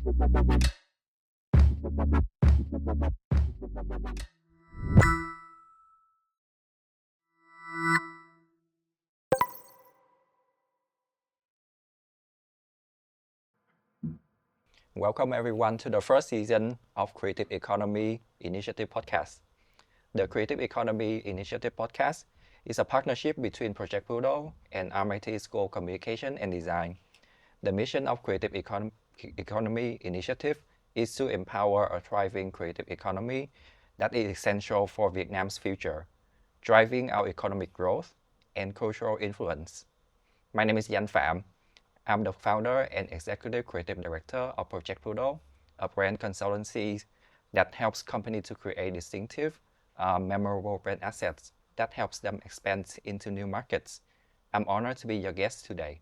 Welcome everyone to the first season of Creative Economy Initiative Podcast. The Creative Economy Initiative Podcast is a partnership between Project Pluto and RMIT School of Communication and Design. The mission of Creative Economy Initiative is to empower a thriving creative economy that is essential for Vietnam's future, driving our economic growth and cultural influence. My name is Pham. I'm the founder and executive creative director of Project Pluto, a brand consultancy that helps companies to create distinctive, memorable brand assets that helps them expand into new markets. I'm honored to be your guest today.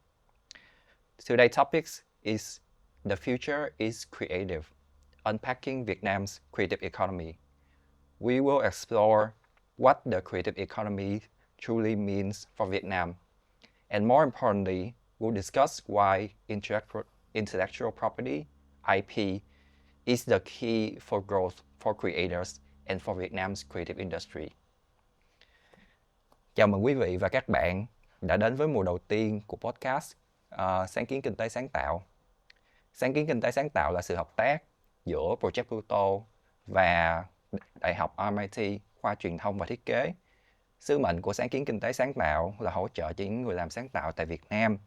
Today's topic is The Future is Creative, Unpacking Vietnam's Creative Economy. We will explore what the creative economy truly means for Vietnam, and more importantly, we'll discuss why intellectual property, IP, is the key for growth for creators and for Vietnam's creative industry. Chào mừng quý vị và các bạn đã đến với mùa đầu tiên của podcast Sáng kiến kinh tế sáng tạo. Sáng kiến kinh tế sáng tạo là sự hợp tác giữa Project Pluto và Đại học RMIT, Khoa truyền thông và thiết kế. Sứ mệnh của sáng kiến kinh tế sáng tạo là hỗ trợ cho những người làm sáng tạo tại Việt Nam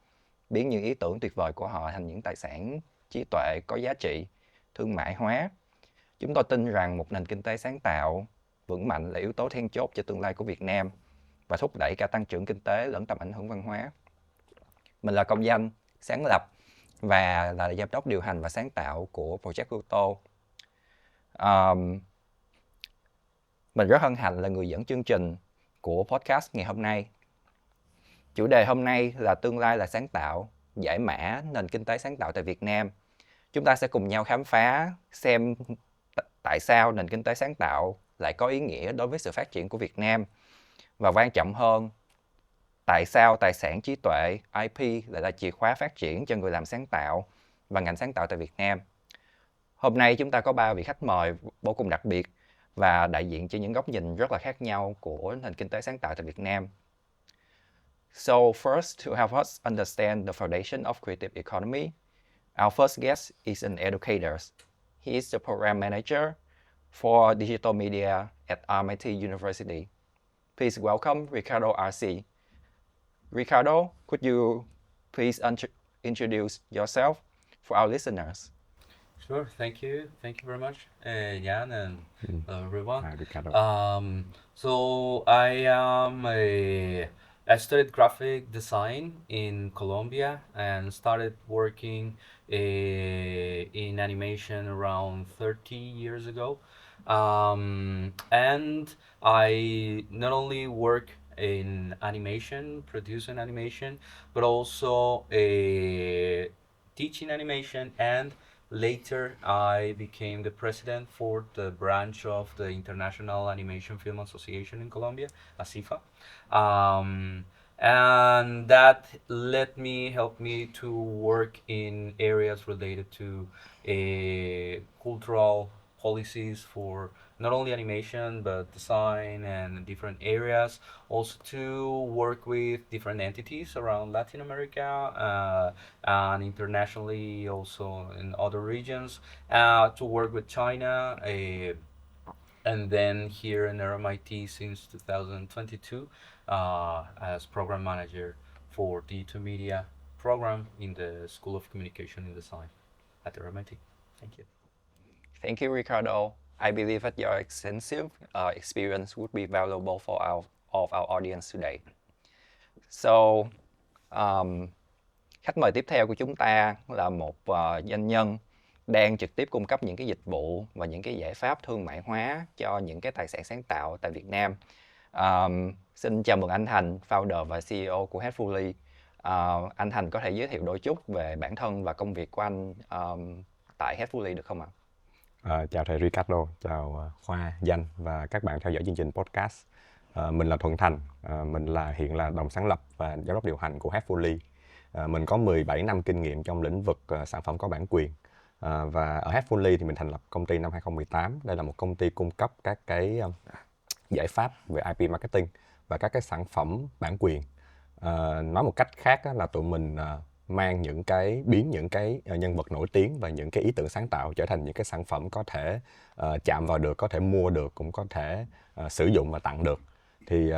biến những ý tưởng tuyệt vời của họ thành những tài sản trí tuệ có giá trị, thương mại hóa. Chúng tôi tin rằng một nền kinh tế sáng tạo vững mạnh là yếu tố then chốt cho tương lai của Việt Nam và thúc đẩy cả tăng trưởng kinh tế lẫn tầm ảnh hưởng văn hóa. Mình là công danh, sáng lập và là giám đốc điều hành và sáng tạo của Project Pluto. Mình rất hân hạnh là người dẫn chương trình của podcast ngày hôm nay. Chủ đề hôm nay là tương lai là sáng tạo, giải mã nền kinh tế sáng tạo tại Việt Nam. Chúng ta sẽ cùng nhau khám phá xem tại sao nền kinh tế sáng tạo lại có ý nghĩa đối với sự phát triển của Việt Nam. Và quan trọng hơn, tại sao tài sản trí tuệ, IP lại là chìa khóa phát triển cho người làm sáng tạo và ngành sáng tạo tại Việt Nam. Hôm nay chúng ta có 3 vị khách mời vô cùng đặc biệt và đại diện cho những góc nhìn rất là khác nhau của nền kinh tế sáng tạo tại Việt Nam. So first, to help us understand the foundation of creative economy, our first guest is an educator. He is the program manager for digital media at RMIT University. Please welcome Ricardo Arce. Ricardo, could you please introduce yourself for our listeners? Sure, thank you. Thank you very much, Jan, and everyone. Hi, Ricardo. So I studied graphic design in Colombia and started working in animation around 30 years ago. And I not only work in animation, producing animation, but also teaching animation, and later I became the president for the branch of the International Animation Film Association in Colombia, ASIFA. And that helped me to work in areas related to cultural policies for not only animation but design and different areas. Also to work with different entities around Latin America and internationally, also in other regions. To work with China, and then here in RMIT since 2022 as program manager for digital media program in the School of Communication and Design at RMIT. Thank you. Thank you, Ricardo. I believe that your extensive experience would be valuable for our audience today. So, khách mời tiếp theo của chúng ta là một doanh nhân đang trực tiếp cung cấp những cái dịch vụ và những cái giải pháp thương mại hóa cho những cái tài sản sáng tạo tại Việt Nam. Xin chào mừng anh Thanh, founder và CEO của Headfully. Anh Thanh có thể giới thiệu đôi chút về bản thân và công việc của anh tại Headfully được không ạ? Chào thầy Ricardo, chào Khoa, Danh và các bạn theo dõi chương trình podcast. Mình là Thuan Thanh, mình hiện là đồng sáng lập và giám đốc điều hành của Headfully. Mình có 17 năm kinh nghiệm trong lĩnh vực sản phẩm có bản quyền. Và ở Headfully thì mình thành lập công ty năm 2018. Đây là một công ty cung cấp các cái giải pháp về IP marketing và các cái sản phẩm bản quyền. Nói một cách khác là tụi mình mang biến những cái nhân vật nổi tiếng và những cái ý tưởng sáng tạo trở thành những cái sản phẩm có thể chạm vào được, có thể mua được, cũng có thể sử dụng và tặng được. Thì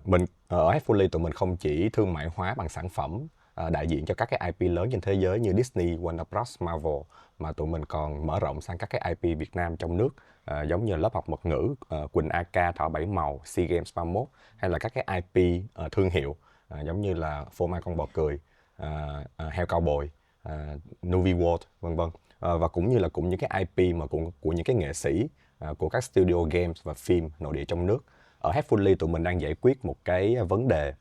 mình ở Headfully tụi mình không chỉ thương mại hóa bằng sản phẩm đại diện cho các cái IP lớn trên thế giới như Disney, Warner Bros, Marvel, mà tụi mình còn mở rộng sang các cái IP Việt Nam trong nước, giống như lớp học mật ngữ, Quỳnh AK, Thỏ Bảy Màu, SEA Games 31, hay là các cái IP thương hiệu giống như là Phô Mai Con Bò Cười, Heo Cao Bồi, Nuvi World, vân vân. Và cũng như là những cái IP mà của những cái nghệ sĩ của các studio games và phim nội địa trong nước. Ở Headfully tụi mình đang giải quyết một cái vấn đề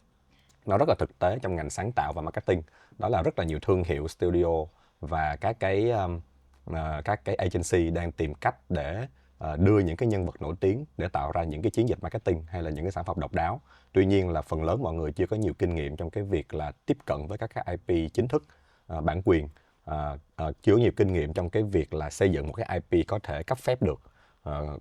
nó rất là thực tế trong ngành sáng tạo và marketing. Đó là rất là nhiều thương hiệu, studio và các cái agency đang tìm cách để đưa những cái nhân vật nổi tiếng để tạo ra những cái chiến dịch marketing hay là những cái sản phẩm độc đáo. Tuy nhiên là phần lớn mọi người chưa có nhiều kinh nghiệm trong cái việc là tiếp cận với các cái IP chính thức, bản quyền, chưa có nhiều kinh nghiệm trong cái việc là xây dựng một cái IP có thể cấp phép được,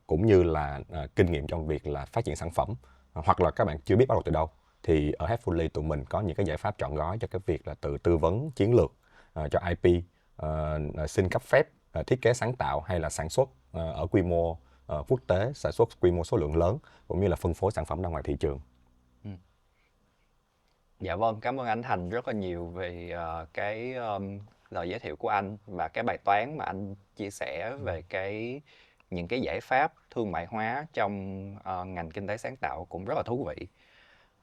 cũng như là kinh nghiệm trong việc là phát triển sản phẩm, hoặc là các bạn chưa biết bắt đầu từ đâu. Thì ở Headfully tụi mình có những cái giải pháp trọn gói cho cái việc là từ tư vấn chiến lược cho IP, xin cấp phép thiết kế sáng tạo hay là sản xuất ở quy mô quốc tế, sản xuất quy mô số lượng lớn, cũng như là phân phối sản phẩm ra ngoài thị trường. Dạ vâng, cảm ơn anh Thành rất là nhiều về cái lời giới thiệu của anh và cái bài toán mà anh chia sẻ về những cái giải pháp thương mại hóa trong ngành kinh tế sáng tạo cũng rất là thú vị.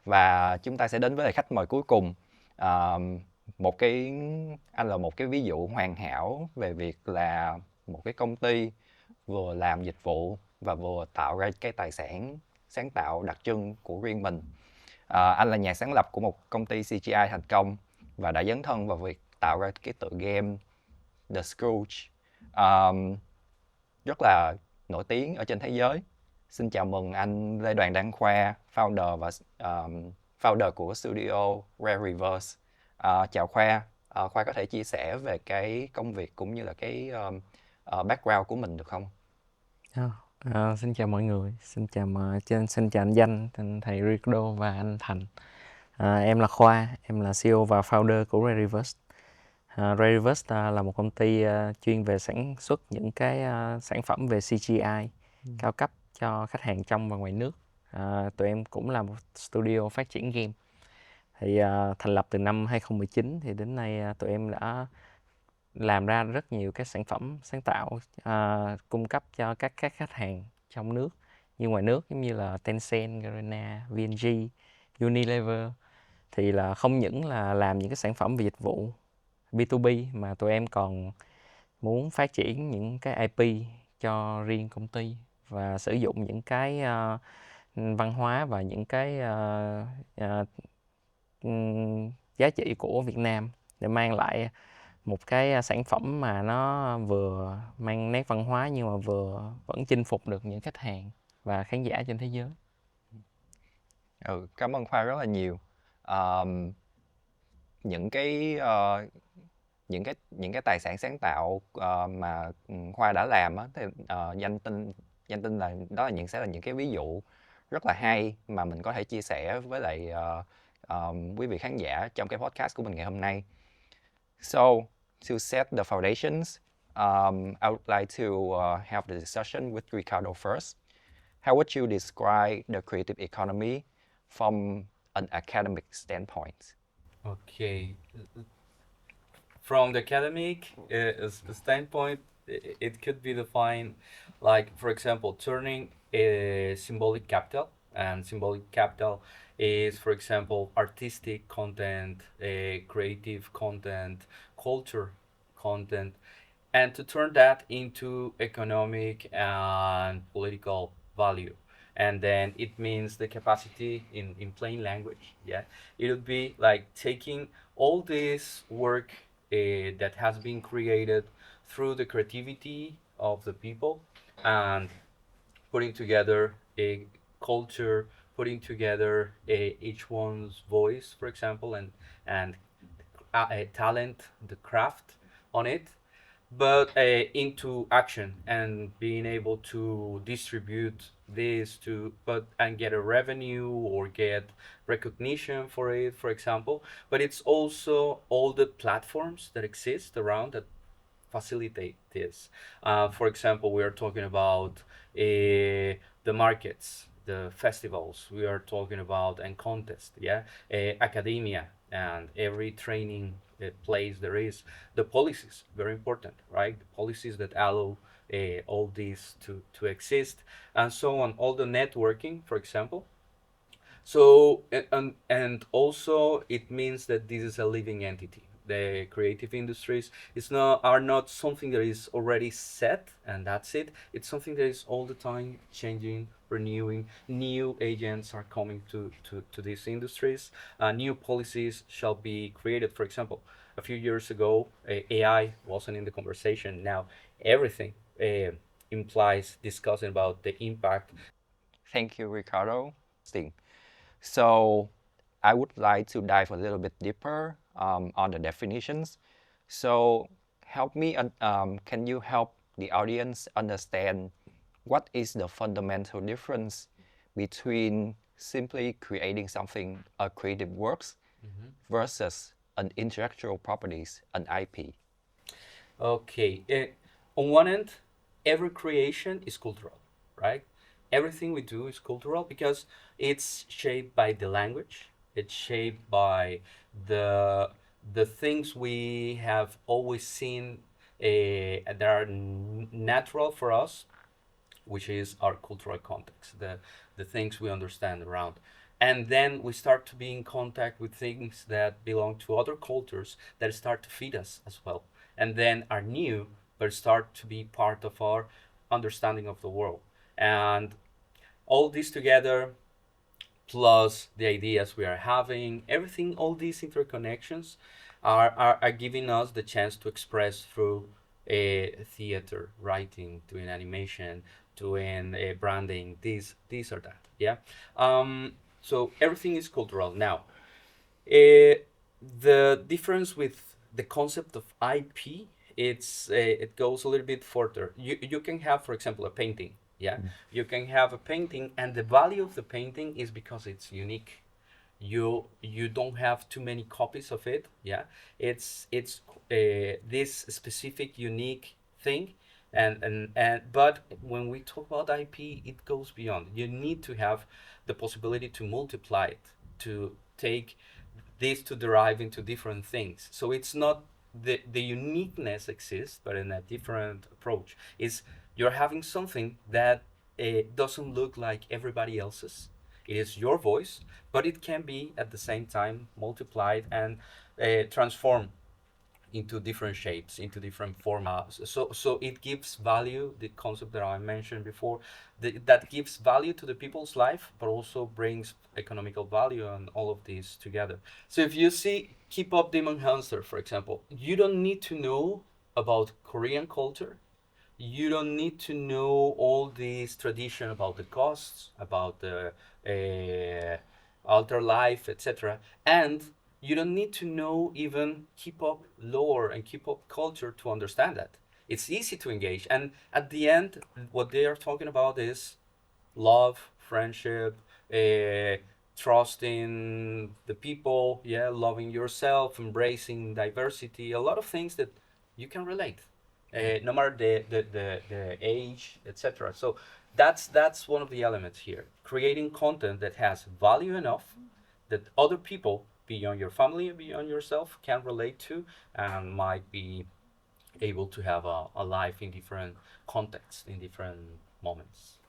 Và chúng ta sẽ đến với lại khách mời cuối cùng. Anh là một cái ví dụ hoàn hảo về việc là một cái công ty vừa làm dịch vụ và vừa tạo ra cái tài sản sáng tạo đặc trưng của riêng mình. Anh là nhà sáng lập của một công ty CGI thành công và đã dấn thân vào việc tạo ra cái tựa game The Scrooge rất là nổi tiếng ở trên thế giới. Xin chào mừng anh Lê Đoàn Đăng Khoa, founder của studio Reversee. Chào Khoa, Khoa có thể chia sẻ về cái công việc cũng như là cái background của mình được không? Xin chào mọi người, xin chào anh Danh, thầy Ricardo và anh Thành. Em là Khoa, em là CEO và founder của Reversee. Reversee là một công ty chuyên về sản xuất những cái sản phẩm về CGI cao cấp cho khách hàng trong và ngoài nước. Tụi em cũng là một studio phát triển game. Thì thành lập từ năm 2019 thì đến nay tụi em đã làm ra rất nhiều các sản phẩm sáng tạo cung cấp cho các khách hàng trong nước như ngoài nước, giống như là Tencent, Garena, VNG, Unilever. Thì là không những là làm những cái sản phẩm về dịch vụ B2B mà tụi em còn muốn phát triển những cái IP cho riêng công ty và sử dụng những cái văn hóa và những cái giá trị của Việt Nam để mang lại một cái sản phẩm mà nó vừa mang nét văn hóa nhưng mà vừa vẫn chinh phục được những khách hàng và khán giả trên thế giới. Cảm ơn Khoa rất là nhiều. Những cái tài sản sáng tạo mà Khoa đã làm á, thì Danh tin là đó sẽ là những cái ví dụ rất là hay mà mình có thể chia sẻ với lại quý vị khán giả trong cái podcast của mình ngày hôm nay. So, to set the foundations, I would like to have the discussion with Ricardo first. How would you describe the creative economy from an academic standpoint? Okay. From the academic standpoint, it could be defined like, for example, turning a symbolic capital, and symbolic capital is, for example, artistic content, creative content, culture content, and to turn that into economic and political value. And then it means the capacity in plain language. Yeah, it would be like taking all this work that has been created through the creativity of the people and putting together a culture, putting together each one's voice, for example, and a talent, the craft on it, but into action and being able to distribute this to but and get a revenue or get recognition for it, for example. But it's also all the platforms that exist around that facilitate this. For example, we are talking about the markets, the festivals. We are talking about and contests, yeah, academia, and every training place there is. The policies, very important, right? The policies that allow all this to exist, and so on. All the networking, for example. So and also it means that this is a living entity. The creative industries are not something that is already set and that's it. It's something that is all the time changing, renewing. New agents are coming to these industries. New policies shall be created. For example, a few years ago, AI wasn't in the conversation. Now everything implies discussing about the impact. Thank you, Ricardo. So I would like to dive a little bit deeper on the definitions. So can you help the audience understand what is the fundamental difference between simply creating something, a creative works, versus an intellectual properties, an IP? Okay. On one end, every creation is cultural, right? Everything we do is cultural because it's shaped by the language. It's shaped by the things we have always seen that are natural for us, which is our cultural context, the things we understand around. And then we start to be in contact with things that belong to other cultures that start to feed us as well. And then are new, but start to be part of our understanding of the world. And all this together, plus the ideas we are having, everything, all these interconnections are giving us the chance to express through theater, writing, doing animation, doing branding, this or that. Yeah. So everything is cultural. Now, the difference with the concept of IP, it goes a little bit further. You can have, for example, a painting. Yeah, you can have a painting, and the value of the painting is because it's unique. You don't have too many copies of it. Yeah, it's this specific unique thing, and but when we talk about IP, it goes beyond. You need to have the possibility to multiply it, to take this to derive into different things. So it's not the uniqueness exists, but in a different approach. Is you're having something that doesn't look like everybody else's. It is your voice, but it can be at the same time multiplied and transformed into different shapes, into different formats. So it gives value, the concept that I mentioned before, that gives value to the people's life, but also brings economical value and all of these together. So if you see K-pop Demon Hunter, for example, you don't need to know about Korean culture. You don't need to know all this tradition about the costs, about the altar life, etc. And you don't need to know even K-pop lore and K-pop culture to understand that. It's easy to engage. And at the end, what they are talking about is love, friendship, trusting the people, yeah, loving yourself, embracing diversity, a lot of things that you can relate. No matter the age, etc. So that's one of the elements here. Creating content that has value enough that other people beyond your family and beyond yourself can relate to and might be able to have a life in different contexts, in different moments.